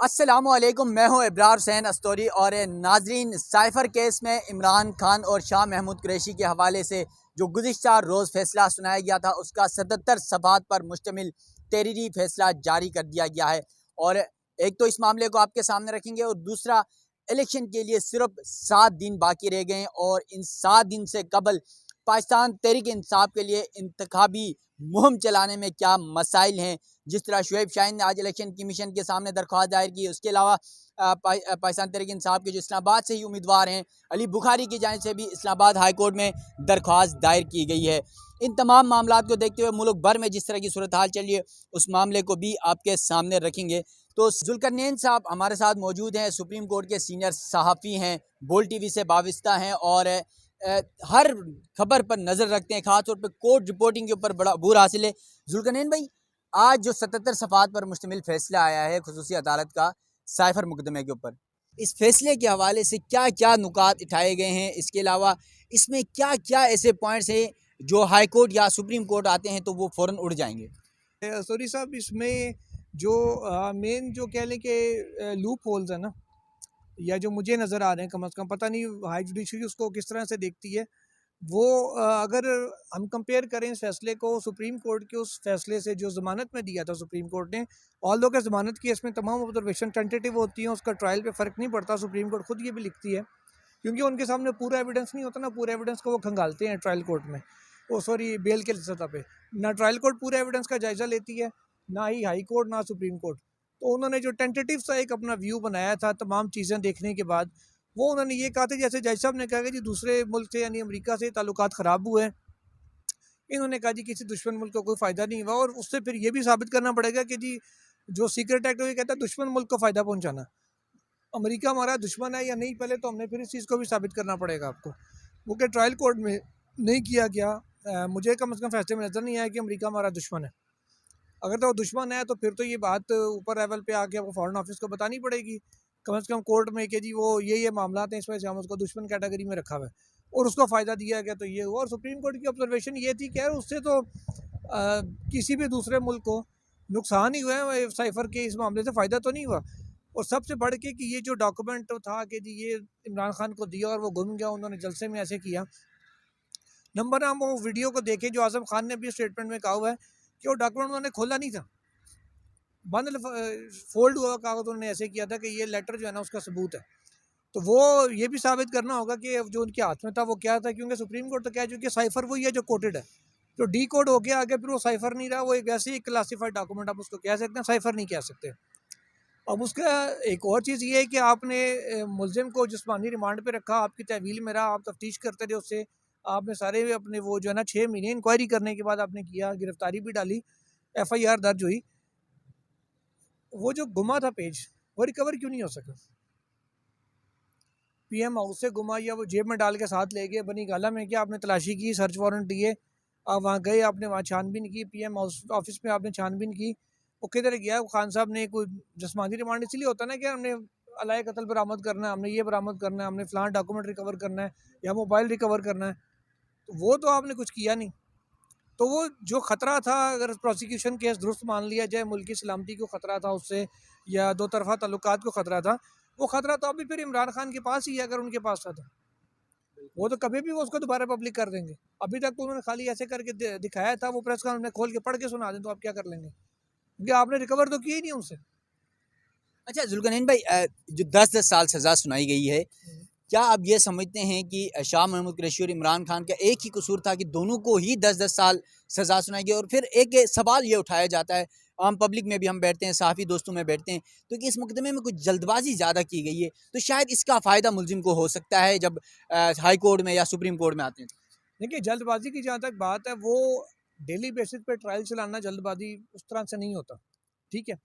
अस्सलामुअलैकुम, मैं हूं इब्रार हुसैन अस्तोरी। और नाजरीन, साइफर केस में इमरान खान और शाह महमूद कुरैशी के हवाले से जो गुज़िश्ता रोज़ फैसला सुनाया गया था, उसका 77 सफ़हात पर मुश्तमिल तहरीरी फैसला जारी कर दिया गया है। और एक तो इस मामले को आपके सामने रखेंगे, और दूसरा, इलेक्शन के लिए सिर्फ 7 दिन बाकी रह गए हैं, और इन 7 दिन से कबल पाकिस्तान तहरीक इंसाफ के लिए इंतखाबी मुहिम चलाने में क्या मसाइल हैं। जिस तरह शुएब शाहीन ने आज इलेक्शन कमीशन के सामने दरख्वास्त दायर की, उसके अलावा पाकिस्तान तहरीक इंसाफ के जो इस्लामाबाद से ही उम्मीदवार हैं, अली बुखारी की जानिब से भी इस्लामाबाद हाई कोर्ट में दरख्वास्त दायर की गई है। इन तमाम मामला को देखते हुए मुल्क भर में जिस तरह की सूरत हाल चल रही है, उस मामले को भी आपके सामने रखेंगे। तो जुल्करनैन साहब हमारे साथ मौजूद हैं, सुप्रीम कोर्ट के सीनियर सहाफ़ी हैं, बोल टीवी से वाबस्ता हैं, और हर खबर पर नज़र रखते हैं, खासतौर पर कोर्ट रिपोर्टिंग के ऊपर बड़ा अबूर हासिल है। जुल्करनैन भाई, आज जो 77 सफ़हात पर मुश्तमिल फैसला आया है खुसूसी अदालत का साइफर मुकदमे के ऊपर, इस फैसले के हवाले से क्या क्या नुकात उठाए गए हैं? इसके अलावा इसमें क्या क्या ऐसे पॉइंट्स हैं जो हाई कोर्ट या सुप्रीम कोर्ट आते हैं तो वो फ़ौरन उड़ जाएंगे? सॉरी साहब, इसमें जो मेन जो कह लें कि लूप होल्स है ना, या जो मुझे नज़र आ रहे हैं, कम अज़ कम पता नहीं हाई जुडिशरी उसको किस तरह से देखती है। वो अगर हम कंपेयर करें इस फैसले को सुप्रीम कोर्ट के उस फैसले से जो ज़मानत में दिया था सुप्रीम कोर्ट ने, ऑल दो के ज़मानत केस में तमाम ऑब्जर्वेशन टेंटेटिव होती हैं, उसका ट्रायल पे फ़र्क नहीं पड़ता। सुप्रीम कोर्ट खुद ये भी लिखती है, क्योंकि उनके सामने पूरा एविडेंस नहीं होता ना। पूरा एविडेंस को वो खंगालते हैं ट्रायल कोर्ट में, वो सॉरी बेल के सतह पे। ना ट्रायल कोर्ट पूरे एविडेंस का जायज़ा लेती है, ना ही हाई कोर्ट, ना सुप्रीम कोर्ट। तो उन्होंने जो टेंटेटिव सा एक अपना व्यू बनाया था तमाम चीज़ें देखने के बाद, वो उन्होंने ये कहा था, जैसे जज साहब ने कहा कि जी दूसरे मुल्क से यानी अमेरिका से ताल्लुकात ख़राब हुए हैं। इन्होंने कहा जी किसी दुश्मन मुल्क को कोई फ़ायदा नहीं हुआ, और उससे फिर ये भी साबित करना पड़ेगा कि जी जो सीक्रेट एक्ट ये कहता है दुश्मन मुल्क को फ़ायदा पहुँचाना। अमेरिका हमारा दुश्मन है या नहीं, पहले तो हमने फिर इस चीज़ को भी साबित करना पड़ेगा आपको, वो कि ट्रायल कोर्ट में नहीं किया गया। मुझे कम से कम फैसले में नज़र नहीं आया कि अमेरिका हमारा दुश्मन है। अगर तो दुश्मन है तो फिर तो ये बात ऊपर लेवल पे आके आपको फॉरेन ऑफिस को बतानी पड़ेगी, कम से कम कोर्ट में, कि जी वो ये मामला हैं, इस वजह से हम उसको दुश्मन कैटेगरी में रखा हुआ है और उसको फ़ायदा दिया गया, तो ये हुआ। और सुप्रीम कोर्ट की ऑब्जर्वेशन ये थी कि यार उससे तो किसी भी दूसरे मुल्क को नुकसान ही हुआ है, साइफर के इस मामले से फ़ायदा तो नहीं हुआ। और सबसे बढ़ के कि ये जो डॉक्यूमेंट था कि जी ये इमरान खान को दिया और वो गुम गया, उन्होंने जलसे में ऐसे किया। नंबर हम वो वीडियो को देखें जो आज़म खान ने भी स्टेटमेंट में कहा हुआ है कि वो डॉक्यूमेंट उन्होंने खोला नहीं था, बंद फोल्ड हुआ कागज़ उन्होंने ऐसे किया था कि ये लेटर जो है ना उसका सबूत है। तो वो ये भी साबित करना होगा कि जो उनके हाथ में था वो क्या था, क्योंकि सुप्रीम कोर्ट तो कह चुकी है साइफर वही है जो कोटेड है। जो डी कोड हो गया आगे, फिर वो साइफर नहीं रहा, वो एक ऐसे ही क्लासीफाइड डॉक्यूमेंट आप उसको कह सकते हैं, साइफर नहीं कह सकते। अब उसका एक और चीज़ ये है कि आपने मुलजिम को जिस्मानी रिमांड पे रखा, आपकी तहवील में रहा, आप तफ्तीश करते रहे उससे, आपने सारे अपने वो जो है ना 6 महीने इंक्वायरी करने के बाद आपने किया, गिरफ्तारी भी डाली, FIR दर्ज हुई। वो जो गुमा था पेज, वो रिकवर क्यों नहीं हो सका? PM हाउस से गुमा, या वो जेब में डाल के साथ ले गए, बनी गाला में क्या आपने तलाशी की, सर्च वारंट दिए, आप वहाँ गए, आपने वहाँ छानबीन की, PM हाउस ऑफिस में आपने छानबीन की, वो किधर गया? खान साहब ने कोई जिस्मानी रिमांड इसलिए होता ना कि हमने अलाए कत्ल बरामद करना है, हमने ये बरामद करना है, हमने फ़लाँ डॉक्यूमेंट रिकवर करना है, या मोबाइल रिकवर करना है, तो वो तो आपने कुछ किया नहीं। तो वो जो ख़तरा था, अगर प्रोसिक्यूशन केस दुरुस्त मान लिया जाए, मुल्क की सलामती को ख़तरा था उससे, या दो तरफ़ा ताल्लुकात को ख़तरा था, वो ख़तरा तो अभी फिर इमरान खान के पास ही है, अगर उनके पास था तो। वो तो कभी भी वो उसको दोबारा पब्लिक कर देंगे। अभी तक तो उन्होंने खाली ऐसे करके दिखाया था, वो प्रेस कॉन्फ्रेंस में खोल के पढ़ के सुना दें तो आप क्या कर लेंगे, क्योंकि आपने रिकवर तो किया ही नहीं उनसे। अच्छा जुल्करनैन भाई, जो 10-10 साल सज़ा सुनाई गई है, क्या आप ये समझते हैं कि शाह महमूद कुरैशी और इमरान खान का एक ही कसूर था कि दोनों को ही 10-10 साल सज़ा सुनाई गई? और फिर एक सवाल ये उठाया जाता है, आम पब्लिक में भी हम बैठते हैं, सहाफ़ी दोस्तों में बैठते हैं, तो कि इस मुकदमे में कुछ जल्दबाजी ज़्यादा की गई है, तो शायद इसका फ़ायदा मुलजिम को हो सकता है जब हाई कोर्ट में या सुप्रीम कोर्ट में आते हैं। देखिए, जल्दबाजी की जहाँ तक बात है, वो डेली बेसिस पे ट्रायल चलाना जल्दबाजी उस तरह से नहीं होता। ठीक है,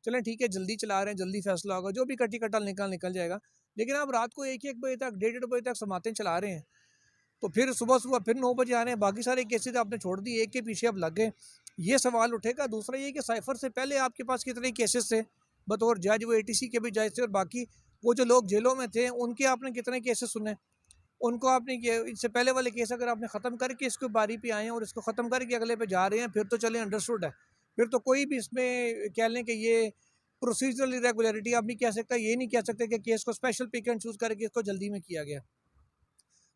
चलें ठीक है, जल्दी चला रहे हैं, जल्दी फैसला होगा, जो भी कटी कटल निकल जाएगा। लेकिन आप रात को 1-1 बजे तक, 1:30 बजे तक समातें चला रहे हैं, तो फिर सुबह फिर 9 बजे आ रहे हैं, बाकी सारे केसेस आपने छोड़ दिए, एक के पीछे अब लग गए। ये सवाल उठेगा। दूसरा ये कि साइफर से पहले आपके पास कितने केसेस थे बतौर जज? वो ATC के भी जज थे, और बाकी वो जो लोग जेलों में थे उनके आपने कितने केसेस सुने? उनको आपने इससे पहले वाले केस अगर आपने ख़त्म करके इसको बारी पे आए हैं और इसको ख़त्म करके अगले पे जा रहे हैं, फिर तो चलें, अंडरस्टूड है। फिर तो कोई भी इसमें कह लें कि ये प्रोसीजरल इरेगुलरिटी आप नहीं कह सकता, ये नहीं कह सकते कि केस को स्पेशल पिक एंड चूज़ करके इसको जल्दी में किया गया।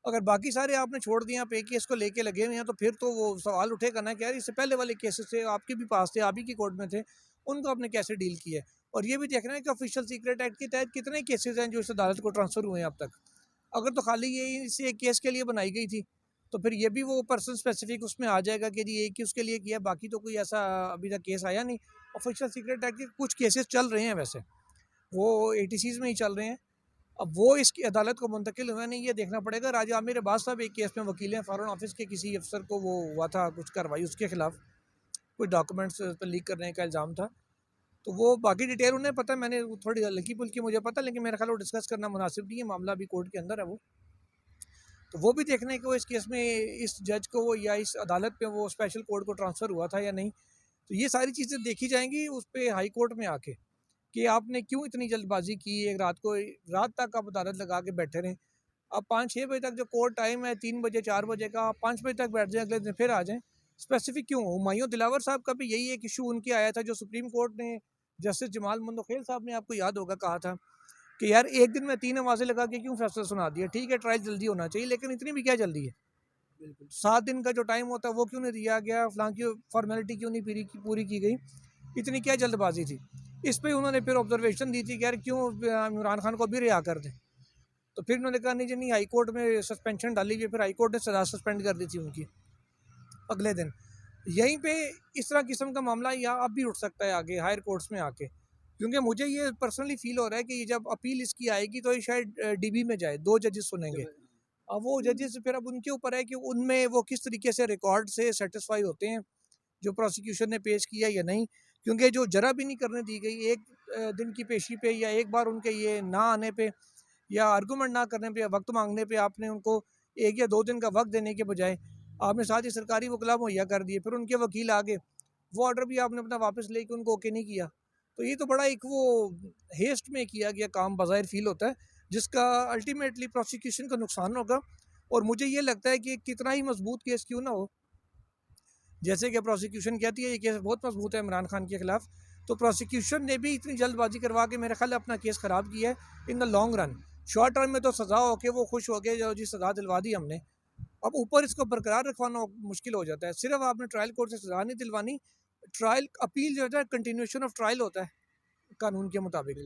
अगर बाकी सारे आपने छोड़ दिए, आप एक केस को लेके लगे हुए हैं, तो फिर तो वो सवाल उठेगा ना कि यार इससे पहले वाले केसेस थे, आपके भी पास थे, आप ही की कोर्ट में थे, उनको आपने कैसे डील किया। और ये भी देखना है कि ऑफिशियल सीक्रेट एक्ट के तहत कितने केसेस हैं जो इस अदालत को ट्रांसफ़र हुए हैं अब तक। अगर तो खाली ये इस एक केस के लिए बनाई गई थी, तो फिर ये भी वो पर्सन स्पेसिफिक उसमें आ जाएगा कि जी एक ही उसके लिए किया, बाकी तो कोई ऐसा अभी तक केस आया नहीं। ऑफिशियल सीक्रेट एक्ट के कुछ केसेस चल रहे हैं, वैसे वो एटीसीज़ में ही चल रहे हैं। अब वो इसकी अदालत को मुंतकिल हुआ नहीं, ये देखना पड़ेगा। राजा आमिर अब्बास साहब एक केस में वकील हैं, फॉरेन ऑफिस के किसी अफसर को वो हुआ था कुछ कार्रवाई उसके खिलाफ, कुछ डॉक्यूमेंट्स पर लीक करने का इल्ज़ाम था। तो वो बाकी डिटेल उन्हें पता है, मैंने थोड़ी हल्की फुल्की मुझे पता, लेकिन मेरा ख्याल वो डिस्कस करना मुनासिब नहीं है, मामला अभी कोर्ट के अंदर है वो। तो वो भी देखना है कि वो इस केस में इस जज को वो या इस अदालत पे वो स्पेशल कोर्ट को ट्रांसफ़र हुआ था या नहीं। तो ये सारी चीज़ें देखी जाएंगी उस पर हाई कोर्ट में आके कि आपने क्यों इतनी जल्दबाजी की। एक रात तक आप अदालत लगा के बैठे रहें। अब 5-6 बजे तक जो कोर्ट टाइम है, 3 बजे 4 बजे का, आप 5 बजे तक बैठ जाएं, अगले दिन फिर आ जाएं। स्पेसिफिक क्यों? हुमायूं दिलावर साहब का भी यही एक इशू उनके आया था, जो सुप्रीम कोर्ट ने जस्टिस जमाल मुंदखेल साहब ने, आपको याद होगा, कहा था कि यार एक दिन में 3 आवाज़ें लगा के क्यों फैसला सुना दिया। ठीक है, ट्रायल जल्दी होना चाहिए, लेकिन इतनी भी क्या जल्दी है। बिल्कुल 7 दिन का जो टाइम होता है वो क्यों नहीं दिया गया, फलां की फॉर्मेलिटी क्यों नहीं पूरी की गई, इतनी क्या जल्दबाजी थी। इस पर उन्होंने फिर ऑब्जर्वेशन दी थी कि यार क्यों इमरान खान को भी रिहा कर दें। तो फिर उन्होंने कहा नहीं जी नहीं, हाई कोर्ट में सस्पेंशन डाली हुई, फिर हाई कोर्ट ने सजा सस्पेंड कर दी थी उनकी अगले दिन। यहीं पे इस तरह किस्म का मामला या अब भी उठ सकता है आगे हायर कोर्ट्स में आके, क्योंकि मुझे ये पर्सनली फील हो रहा है कि ये जब अपील इसकी आएगी तो ये शायद डीबी में जाए, 2 जजेस सुनेंगे। अब वो जजेस फिर अब उनके ऊपर है कि उनमें वो किस तरीके से रिकॉर्ड से सेटिस्फाई होते हैं जो प्रोसिक्यूशन ने पेश किया या नहीं। क्योंकि जो जरा भी नहीं करने दी गई, एक दिन की पेशी पे या एक बार उनके ये ना आने पे या आर्गूमेंट ना करने पे या वक्त मांगने पे आपने उनको 1 या 2 दिन का वक्त देने के बजाय आपने साथ ही सरकारी वकला मुहैया कर दिए, फिर उनके वकील आगे वो ऑर्डर भी आपने अपना वापस लेके उनको ओके नहीं किया। तो ये तो बड़ा एक वो हेस्ट में किया गया काम बज़ाहिर फील होता है, जिसका अल्टीमेटली प्रोसिक्यूशन का नुकसान होगा। और मुझे ये लगता है कि कितना ही मजबूत केस क्यों ना हो, जैसे कि प्रोसिक्यूशन कहती है ये केस बहुत मजबूत है इमरान खान के खिलाफ, तो प्रोसिक्यूशन ने भी इतनी जल्दबाजी करवा के मेरे ख्याल अपना केस ख़राब किया है in the long run. Short term में तो सज़ा हो के वो खुश हो गए, जो जी सज़ा दिलवा दी हमने, अब ऊपर इसको बरकरार रखवाना मुश्किल हो जाता है। सिर्फ आपने ट्रायल कोर्ट से सज़ा नहीं दिलवानी, ट्रायल अपील जो है कंटिन्यूशन ऑफ ट्रायल होता है कानून के मुताबिक,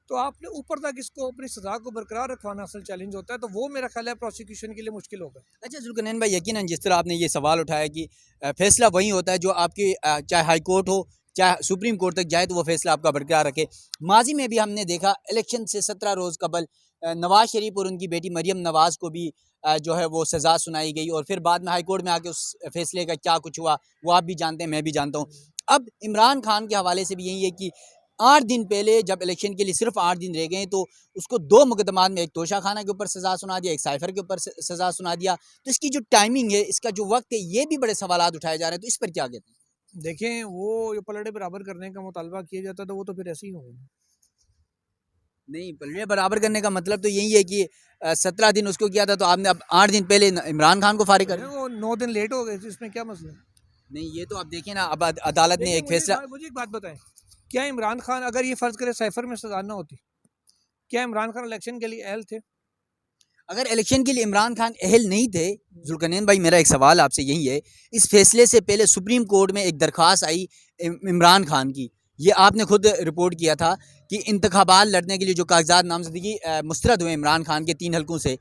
तो आपने ऊपर तक इसको अपनी सज़ा को बरकरार रखवाना असल चैलेंज होता है। तो वो मेरा ख्याल है प्रोसिक्यूशन के लिए मुश्किल होगा। अच्छा जुल्करनैन भाई, यकीनन जिस तरह आपने ये सवाल उठाया कि फैसला वही होता है जो आपकी चाहे हाई कोर्ट हो चाहे सुप्रीम कोर्ट तक जाए तो वो फैसला आपका बरकरार रखे। माजी में भी हमने देखा इलेक्शन से 17 रोज़ कबल नवाज शरीफ और उनकी बेटी मरियम नवाज़ को भी जो है वो सज़ा सुनाई गई, और फिर बाद में हाई कोर्ट में आके उस फैसले का क्या कुछ हुआ वो आप भी जानते हैं, मैं भी जानता हूँ। अब इमरान खान के हवाले से भी यही है कि 8 दिन पहले जब इलेक्शन के लिए सिर्फ 8 दिन रह गए तो उसको 2 मुकदमात में, एक तोशा खाना के ऊपर सज़ा सुना दिया, एक साइफर के ऊपर सज़ा सुना दिया। तो इसकी जो टाइमिंग है, इसका जो वक्त है, ये भी बड़े सवालात उठाए जा रहे हैं, तो इस पर क्या कहते हैं? देखें, वो जो पलड़े बराबर करने का मुतालबा किया जाता था वो तो फिर ऐसे ही होंगे। नहीं, पलड़े बराबर करने का मतलब तो यही है कि 17 दिन उसको किया था, तो आपने अब 8 दिन पहले इमरान खान को फारिग कर दिया। वो 9 दिन लेट हो गए थे, इसमें क्या मसला है? नहीं, ये तो आप देखिए ना, अब अदालत ने एक फैसला। मुझे एक बात बताएं, क्या इमरान खान, अगर ये फ़र्ज़ करे साइफर में सज़ा ना होती, क्या इमरान खान इलेक्शन के लिए अहल थे? अगर इलेक्शन के लिए इमरान खान अहल नहीं थे, जुल्करनैन भाई, मेरा एक सवाल आपसे यही है, इस फैसले से पहले सुप्रीम कोर्ट में एक दरख्वास्त आई इमरान खान की, ये आपने खुद रिपोर्ट किया था कि इंतखाबात लड़ने के लिए जो कागजात नामजदगी मुस्तरद हुए इमरान खान के 3 हलकों से,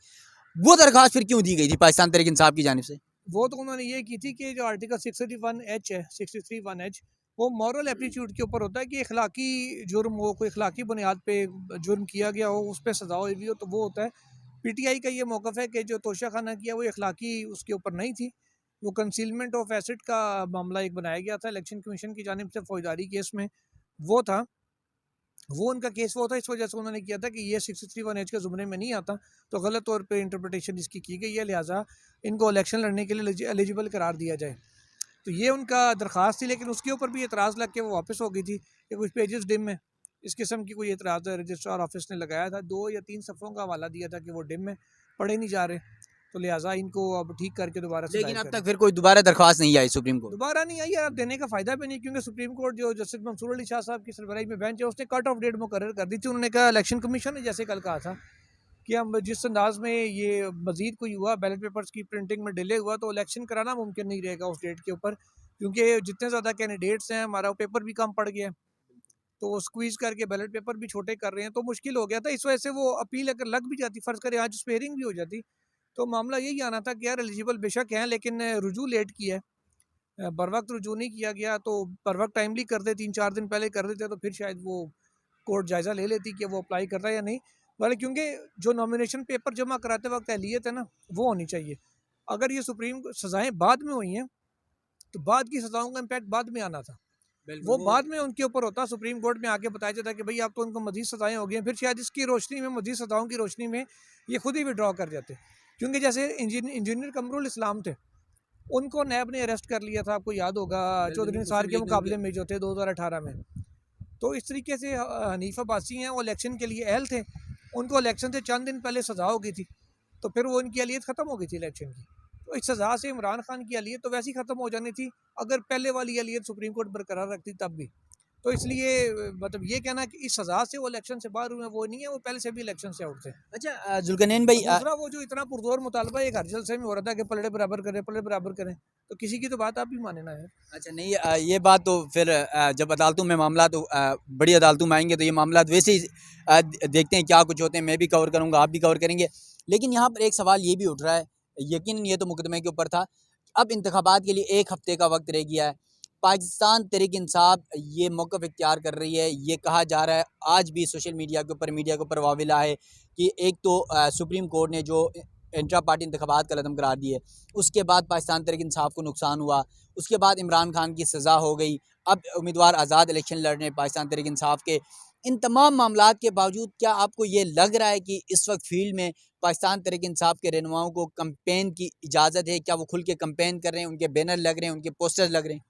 वो दरख्वास्त फिर क्यों दी गई थी पाकिस्तान तहरीक इंसाफ की जानिब से? वो तो उन्होंने ये की थी कि जो आर्टिकल 631H है, 631H, वो मॉरल एप्टीट्यूड के ऊपर होता है कि इखलाकी जुर्म हो, कोई इखलाकी बुनियाद पे जुर्म किया गया हो, उस पर सज़ा हुई भी हो, तो वो होता है। पीटीआई का ये मौक़िफ़ है कि जो तोशा खाना किया वो इखलाकी उसके ऊपर नहीं थी, वो कंसीलमेंट ऑफ एसेट का मामला एक बनाया गया था इलेक्शन कमीशन की जानिब से फौजदारी केस में, वो था, वो उनका केस वो था। इस वजह से उन्होंने किया था कि ये 631H के ज़ुमरे में नहीं आता, तो गलत तौर पे इंटरप्रिटेशन इसकी की गई है, लिहाजा इनको इलेक्शन लड़ने के लिए एलिजिबल करार दिया जाए। तो ये उनका दरख्वास्त थी, लेकिन उसके ऊपर भी एतराज़ लग के वो वापस हो गई थी कि कुछ पेजेस डिम है, इस किस्म की कोई एतराज़ रजिस्ट्रार ऑफिस ने लगाया था, 2 या 3 सफ़ों का हवाला दिया था कि वो डिम है, पढ़े नहीं जा रहे। तो लिहाजा इनको अब ठीक करके दोबारा से लेकिन दायर अब करें। तक फिर कोई दोबारा दरख्वास्त नहीं आई सुप्रीम कोर्ट। दोबारा नहीं आई यार, अब देने का फायदा भी नहीं, क्योंकि सुप्रीम कोर्ट जो जस्टिस मंसूर अली शाह साहब की सरबराही में बेंच है उसने कट ऑफ डेट मुकर्रर कर दी थी। उन्होंने कहा, इलेक्शन कमीशन ने जैसे कल कहा था कि हम जिस अंदाज में ये मजीद कोई हुआ बैलेट पेपर्स की प्रिंटिंग में डिले हुआ तो इलेक्शन कराना मुमकिन नहीं रहेगा उस डेट के ऊपर, क्योंकि जितने ज़्यादा कैंडिडेट्स हैं हमारा पेपर भी कम पड़ गया है, तो वो स्क्वीज़ करके बैलेट पेपर भी छोटे कर रहे हैं, तो मुश्किल हो गया था। इस वजह से वो अपील अगर लग भी जाती, फ़र्ज़ करें आज स्पेयरिंग भी हो जाती, तो मामला यही आना था कि यार एलिजिबल बेशक हैं लेकिन रुजू लेट किया है, बर वक्त रुजू नहीं किया गया, तो बर वक्त टाइमली कर दे, 3-4 दिन पहले कर देते तो फिर शायद वो कोर्ट जायज़ा ले लेती कि वो अप्लाई कर रहा है या नहीं। वाले क्योंकि जो नॉमिनेशन पेपर जमा कराते वक्त अहलियत है ना, वो होनी चाहिए। अगर ये सुप्रीम सज़ाएँ बाद में हुई हैं तो बाद की सज़ाओं का इम्पैक्ट बाद में आना था, वो बाद में उनके ऊपर होता, सुप्रीम कोर्ट में आके बताया जाता कि भाई अब तो उनको मज़ीद सज़ाएँ हो गई हैं, फिर शायद इसकी रोशनी में, मज़ीद सज़ाओं की रोशनी में ये खुद ही विड्रॉ कर जाते। क्योंकि जैसे इंजीनियर कमरुल इस्लाम थे, उनको नैब ने अरेस्ट कर लिया था, आपको याद होगा, चौधरी निसार के मुकाबले में जो थे 2018 में। तो इस तरीके से हनीफ अब्बासी हैं, वो इलेक्शन के लिए अहल थे, उनको इलेक्शन से चंद दिन पहले सज़ा हो गई थी, तो फिर वो इनकी अहलियत ख़त्म हो गई थी इलेक्शन की। तो इस सज़ा से इमरान खान की अहलियत तो वैसे ही ख़त्म हो जानी थी अगर पहले वाली अहलियत सुप्रीम कोर्ट बरकरार रखती तब भी। तो इसलिए मतलब ये कहना कि इस सज़ा से वो इलेक्शन से बाहर हुए, वो नहीं है, वो पहले से भी इलेक्शन से आउट थे। अच्छा जुल्करनैन भाई, दूसरा वो जो इतना पुरजोर मुतालबा एक हर जलसे में हो रहा था कि पलड़े बराबर करें, पलड़े बराबर करें, तो किसी की तो बात आप भी माने ना यार। अच्छा नहीं, ये बात तो फिर जब अदालतों में मामला तो बड़ी अदालतों में आएंगे तो ये मामला वैसे ही देखते हैं क्या कुछ होते हैं, मैं भी कवर करूँगा, आप भी कवर करेंगे। लेकिन यहाँ पर एक सवाल ये भी उठ रहा है, यकीनन ये तो मुकदमे के ऊपर था, अब इंतखाबात के लिए 1 हफ्ते का वक्त रह गया है, पाकिस्तान तहरीक इंसाफ ये मौक़िफ़ इख्तियार कर रही है, ये कहा जा रहा है आज भी सोशल मीडिया के ऊपर वाविला है कि एक तो सुप्रीम कोर्ट ने जो इंट्रा पार्टी इंतखाबात का लदम करार दिए, उसके बाद पाकिस्तान तहरीक इंसाफ को नुकसान हुआ, उसके बाद इमरान खान की सज़ा हो गई, अब उम्मीदवार आज़ाद इलेक्शन लड़ रहे हैं पाकिस्तान तहरीक इंसाफ के। इन तमाम मामलात के बावजूद क्या आपको ये लग रहा है कि इस वक्त फील्ड में पाकिस्तान तहरीक इंसाफ के रहनुमाओं को कैंपेन की इजाज़त है? क्या वो खुल के कैंपेन कर रहे हैं, उनके बैनर लग रहे हैं, उनके पोस्टर्स लग रहे हैं?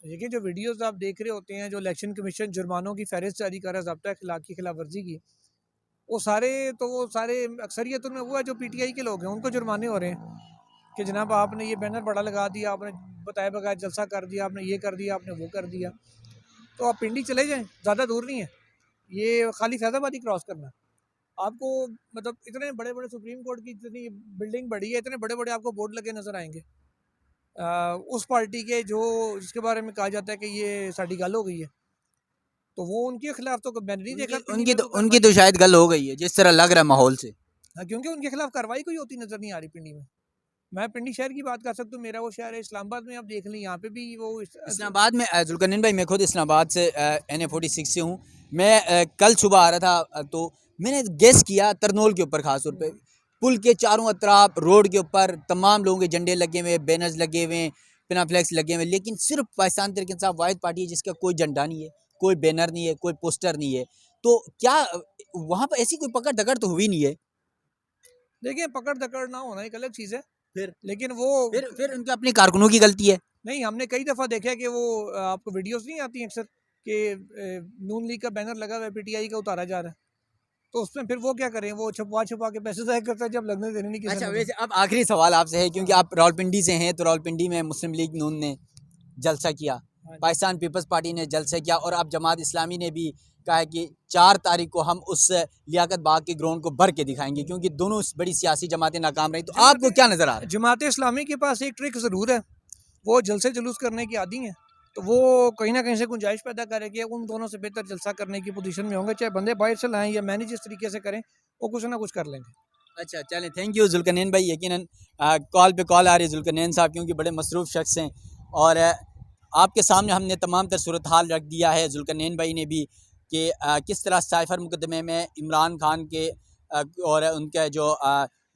देखिए, जो वीडियोज़ आप देख रहे होते हैं, जो इलेक्शन कमीशन जुर्मानों की फ़हरिस्त जारी कर रहा है, ज़ाब्ता अखलाक की खिलाफ वर्जी की, वो सारे अक्सरियत उनमें वो है जो पीटीआई के लोग हैं, उनको जुर्माने हो रहे हैं कि जनाब आपने ये बैनर बड़ा लगा दिया, आपने बताए बगैर जलसा कर दिया, आपने ये कर दिया, आपने वो कर दिया। तो आप पिंडी चले जाएँ, ज़्यादा दूर नहीं है, ये खाली फैज़ाबाद ही क्रॉस करना है। आपको मतलब इतने बड़े-बड़े सुप्रीम कोर्ट की इतनी बिल्डिंग बड़ी है, इतने बड़े-बड़े आपको बोर्ड लगे नज़र आएँगे। उस पार्टी के जो जिसके बारे में कहा जाता है कि ये साडी गल हो गई है, तो वो उनके खिलाफ तो मैंने नहीं देखा उनकी उनकी तो शायद गल हो गई है जिस तरह लग रहा है माहौल से। हाँ, क्योंकि उनके खिलाफ कार्रवाई कोई होती नजर नहीं आ रही पिंडी में। मैं पिंडी शहर की बात कर सकता हूँ, मेरा वो शहर है। इस्लामाबाद में आप देख लें, यहाँ पे भी वो इस्लामाबाद में जुल्करनैन भाई, मैं खुद इस्लामाबाद से NA46 से हूँ। मैं कल सुबह आ रहा था तो मैंने गेस किया तरनोल के ऊपर, खास तौर पे पुल के चारों अतराफ रोड के ऊपर तमाम लोगों के झंडे लगे हुए, बैनर्स लगे हुए, पिना फ्लैक्स लगे हुए, लेकिन सिर्फ पाकिस्तान तहरीक इंसाफ वाहिद पार्टी है जिसका कोई झंडा नहीं है, कोई बैनर नहीं है, कोई पोस्टर नहीं है। तो क्या वहाँ पर ऐसी कोई पकड़ दकड़ तो हुई नहीं है? देखिए, पकड़ दकड़ ना होना एक अलग चीज़ है, फिर लेकिन वो फिर उनके अपने कारकुनों की गलती है। नहीं, हमने कई दफ़ा देखा है कि वो आपको वीडियोस नहीं आती हैं अक्सर कि नून लीग का बैनर लगा हुआ है, पीटीआई का उतारा जा रहा है, तो उसमें फिर वो क्या करें, वो छुपा के पैसे ज़ाया करता है जब लगने देने नहीं किसी अच्छा ने। वैसे अब आखिरी सवाल आपसे है, क्योंकि आप रावलपिंडी से हैं, तो रावलपिंडी में मुस्लिम लीग नून ने जलसा किया, पाकिस्तान पीपल्स पार्टी ने जलसा किया, और अब जमात इस्लामी ने भी कहा है कि 4 तारीख को हम उस लियाकत बाग के ग्राउंड को भर के दिखाएंगे, क्योंकि दोनों बड़ी सियासी जमातें नाकाम रही। तो आपको क्या नज़र आ रहा है? जमात इस्लामी के पास एक ट्रिक ज़रूर है, वो जलसे जुलूस करने की आदी हैं, तो वो कहीं ना कहीं से गुंजाइश पैदा करेगी, उन दोनों से बेहतर जलसा करने की पोजीशन में होंगे, चाहे बंदे बाहर से लाएं या मैनेज इस तरीके से करें, वो कुछ ना कुछ कर लेंगे। अच्छा चलें, थैंक यू जुल्करनैन भाई। यकीनन कॉल पे कॉल आ रही है जुल्करनैन साहब, क्योंकि बड़े मसरूफ़ शख्स हैं, और आपके सामने हमने तमाम तर सूरत हाल रख दिया है। जुल्करनैन भाई ने भी कि किस तरह साइफर मुकदमे में इमरान खान के और उनके जो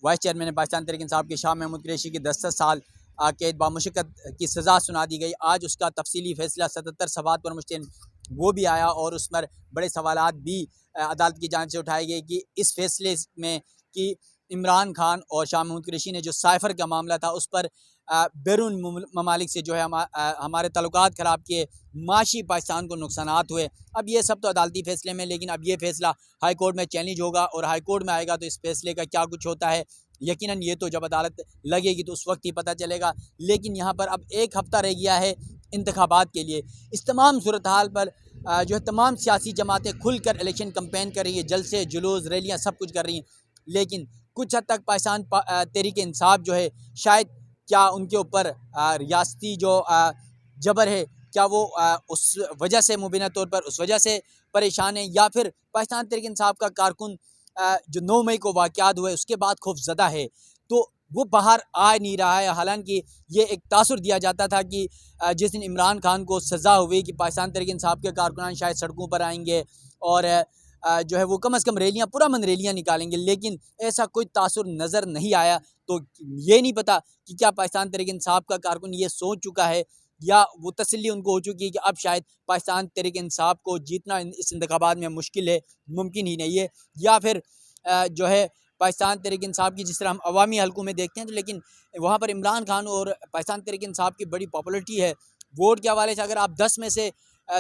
वाइस चेयरमैन पाकिस्तान तहरीक इंसाफ के शाह महमूद कुरैशी की 10 साल कैद बामुशक्कत की सज़ा सुना दी गई। आज उसका तफसीली फ़ैसला 77 सवाल पर मुश्तमिल वो भी आया, और उस पर बड़े सवालात भी अदालत की जांच से उठाए गए कि इस फैसले में कि इमरान खान और शाह महमूद कुरैशी ने जो साइफर का मामला था उस पर बैरून ममालिक से जो है हमारे ताल्लुकात ख़राब किए, माशी पाकिस्तान को नुकसानात हुए। अब ये सब तो अदालती फ़ैसले में, लेकिन अब ये फ़ैसला हाई कोर्ट में चैलेंज होगा और हाई कोर्ट में आएगा तो इस फ़ैसले का क्या कुछ होता है यकीनन ये तो जब अदालत लगेगी तो उस वक्त ही पता चलेगा। लेकिन यहाँ पर अब 1 हफ़्ता रह गया है इंतखाबात के लिए। इस तमाम सूरत हाल पर जो है तमाम सियासी जमातें खुलकर इलेक्शन कैंपेन कर रही है, जलसे, जुलूस, रैलियाँ सब कुछ कर रही हैं। लेकिन कुछ हद तक पाकिस्तान तहरीक इंसाफ जो है शायद क्या उनके ऊपर रियासती जो जबर है क्या वो उस वजह से मुबीना तौर पर उस वजह से परेशान है, या फिर पाकिस्तान तहरीक इंसाफ का कारकुन जो 9 मई को वाक़यात हुए उसके बाद खौफज़दा है, तो वो बाहर आ नहीं रहा है। हालांकि ये एक तासुर दिया जाता था कि जिस दिन इमरान खान को सज़ा हुई कि पाकिस्तान तहरीक इंसाफ के कारकुनान शायद सड़कों पर आएंगे और जो है वो कम से कम रैलियाँ, पुरअमन रैलियाँ निकालेंगे, लेकिन ऐसा कोई तासुर नज़र नहीं आया। तो ये नहीं पता कि क्या पाकिस्तान तहरीक इंसाफ का कारकुन ये सोच चुका है या वो तसल्ली उनको हो चुकी है कि अब शायद पाकिस्तान तहरीक इंसाफ को जीतना इस इंतखाबात में मुश्किल है, मुमकिन ही नहीं है, या फिर जो है पाकिस्तान तहरीक इंसाफ की जिस तरह हम अवामी हलकों में देखते हैं तो लेकिन वहाँ पर इमरान खान और पाकिस्तान तहरीक इंसाफ की बड़ी पॉपुलरिटी है। वोट के हवाले से अगर आप 10 में से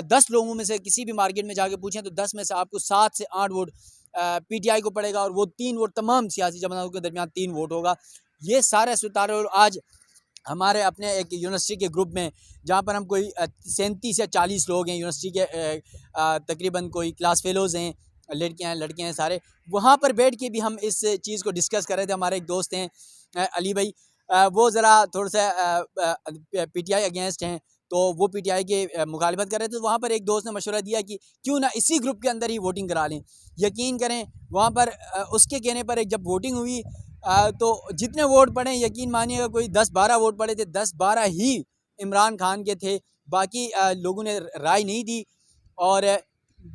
10 लोगों में से किसी भी मार्केट में जाके पूछें तो 10 में से आपको 7 से 8 वोट पीटीआई को पड़ेगा और वो 3 वोट तमाम सियासी जमातों के दरमियान 3 वोट होगा। ये सारे सितारे और आज हमारे अपने एक यूनिवर्सिटी के ग्रुप में जहाँ पर हम कोई 37 या 40 लोग हैं यूनिवर्सिटी के तकरीबन कोई क्लास फेलोज़ हैं, लड़कियां हैं लड़के हैं सारे, वहाँ पर बैठ के भी हम इस चीज़ को डिस्कस कर रहे थे। हमारे एक दोस्त हैं अली भाई, वो ज़रा थोड़ा सा पीटीआई अगेंस्ट हैं, तो वो पीटीआई के मुखालिफत कर रहे थे। तो वहाँ पर एक दोस्त ने मशवरा दिया कि क्यों ना इसी ग्रुप के अंदर ही वोटिंग करा लें। यकीन करें वहाँ पर उसके कहने पर जब वोटिंग हुई तो जितने वोट पड़े यकीन मानिएगा कोई 10-12 वोट पड़े थे, 10-12 ही इमरान खान के थे, बाकी लोगों ने राय नहीं दी और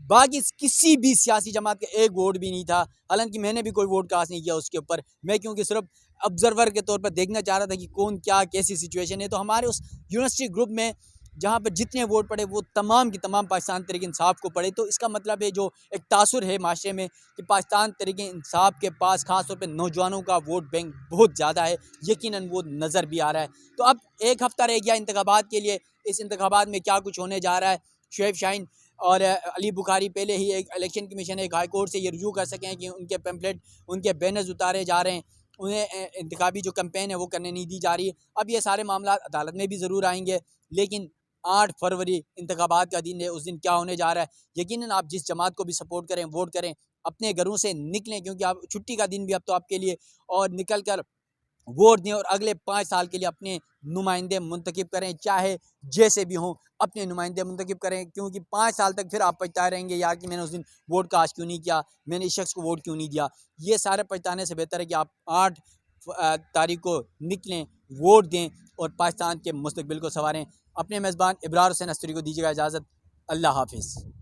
बाकी किसी भी सियासी जमात का एक वोट भी नहीं था। हालांकि मैंने भी कोई वोट कास्ट नहीं किया उसके ऊपर, मैं क्योंकि सिर्फ ऑब्जर्वर के तौर पर देखना चाह रहा था कि कौन क्या कैसी सिचुएशन है। तो हमारे उस यूनिवर्सिटी ग्रुप में जहाँ पर जितने वोट पड़े वो तमाम की तमाम पाकिस्तान तहरीक इंसाफ को पड़े। तो इसका मतलब है जो एक तासुर है माशरे में कि पाकिस्तान तहरीक इंसाफ के पास ख़ास तौर पे नौजवानों का वोट बैंक बहुत ज़्यादा है, यकीनन वो नज़र भी आ रहा है। तो अब 1 हफ़्ता रह गया इंतखाबात के लिए। इस इंतखाबात में क्या कुछ होने जा रहा है, शुएब शाहीन और अली बुखारी पहले ही एक इलेक्शन कमीशन एक हाई कोर्ट से ये रुजू कर सकें कि उनके पैम्पलेट उनके बैनर्स उतारे जा रहे हैं, उन्हें इंतखाबी जो कैंपेन है वो करने नहीं दी जा रही है। अब ये सारे मामला अदालत में भी ज़रूर आएंगे, लेकिन 8 फरवरी इंतखाबात का दिन है, उस दिन क्या होने जा रहा है। यकीनन आप जिस जमात को भी सपोर्ट करें, वोट करें, अपने घरों से निकलें क्योंकि आप छुट्टी का दिन भी अब तो आपके लिए, और निकल कर वोट दें और अगले 5 साल के लिए अपने नुमाइंदे मुंतखब करें, चाहे जैसे भी हों अपने नुमाइंदे मुंतखब करें, क्योंकि 5 साल तक फिर आप पछताए रहेंगे यार कि मैंने उस दिन वोट कास्ट क्यों नहीं किया, मैंने इस शख्स को वोट क्यों नहीं दिया। ये सारे पछताने से बेहतर है कि आप 8 तारीख को निकलें, वोट दें और पाकिस्तान के मुस्तकबिल को संवारें। अपने मेज़बान इब्रार हुसैन अस्त्री को दीजिएगा इजाज़त। अल्लाह हाफिज़।